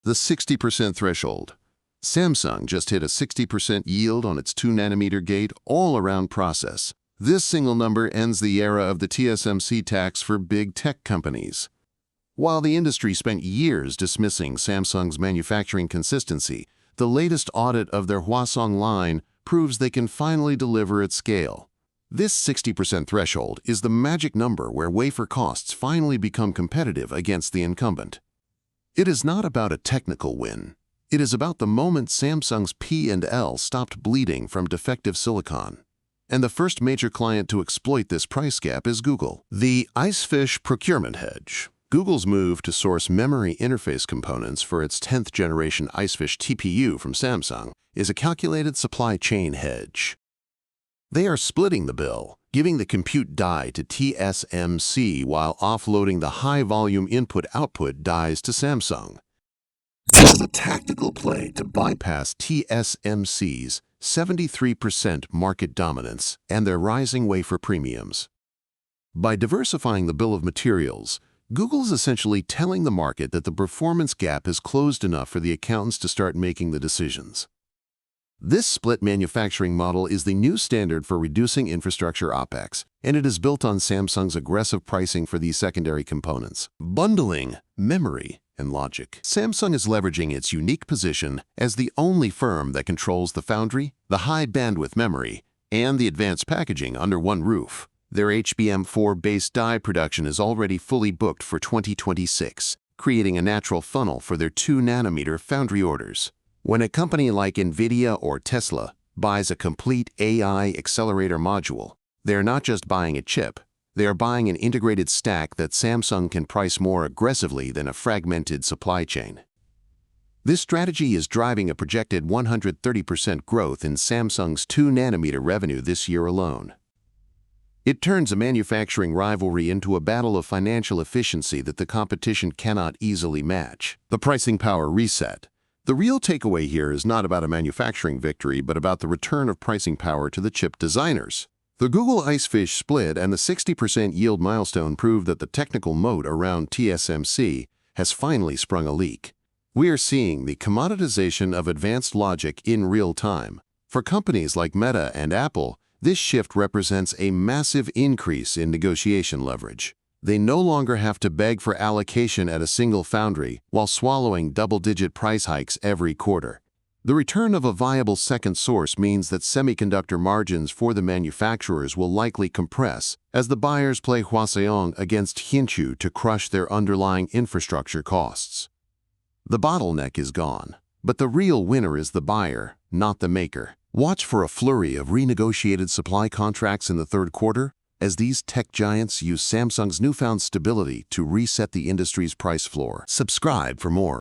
The 60% threshold. Samsung just hit a 60% yield on its 2-nanometer gate all-around process. This single number ends the era of the TSMC tax for big tech companies. While the industry spent years dismissing Samsung's manufacturing consistency, the latest audit of their Hwasong line proves they can finally deliver at scale. This 60% threshold is the magic number where wafer costs finally become competitive against the incumbent. It is not about a technical win. It is about the moment Samsung's P&L stopped bleeding from defective silicon. And the first major client to exploit this price gap is Google. The Icefish procurement hedge. Google's move to source memory interface components for its 10th generation Icefish TPU from Samsung is a calculated supply chain hedge. They are splitting the bill, giving the compute die to TSMC while offloading the high-volume input-output dies to Samsung. This is a tactical play to bypass TSMC's 73% market dominance and their rising wafer premiums. By diversifying the bill of materials, Google is essentially telling the market that the performance gap is closed enough for the accountants to start making the decisions. This split manufacturing model is the new standard for reducing infrastructure OpEx, and it is built on Samsung's aggressive pricing for these secondary components. Bundling, memory, and logic. Samsung is leveraging its unique position as the only firm that controls the foundry, the high-bandwidth memory, and the advanced packaging under one roof. Their HBM4-based die production is already fully booked for 2026, creating a natural funnel for their 2-nanometer foundry orders. When a company like NVIDIA or Tesla buys a complete AI accelerator module, they are not just buying a chip, they are buying an integrated stack that Samsung can price more aggressively than a fragmented supply chain. This strategy is driving a projected 130% growth in Samsung's 2-nanometer revenue this year alone. It turns a manufacturing rivalry into a battle of financial efficiency that the competition cannot easily match. The pricing power reset. The real takeaway here is not about a manufacturing victory, but about the return of pricing power to the chip designers. The Google Icefish split and the 60% yield milestone prove that the technical moat around TSMC has finally sprung a leak. We are seeing the commoditization of advanced logic in real time. For companies like Meta and Apple, this shift represents a massive increase in negotiation leverage. They no longer have to beg for allocation at a single foundry while swallowing double-digit price hikes every quarter. The return of a viable second source means that semiconductor margins for the manufacturers will likely compress as the buyers play Hwasong against Hsinchu to crush their underlying infrastructure costs. The bottleneck is gone, but the real winner is the buyer, not the maker. Watch for a flurry of renegotiated supply contracts in the third quarter as these tech giants use Samsung's newfound stability to reset the industry's price floor. Subscribe for more.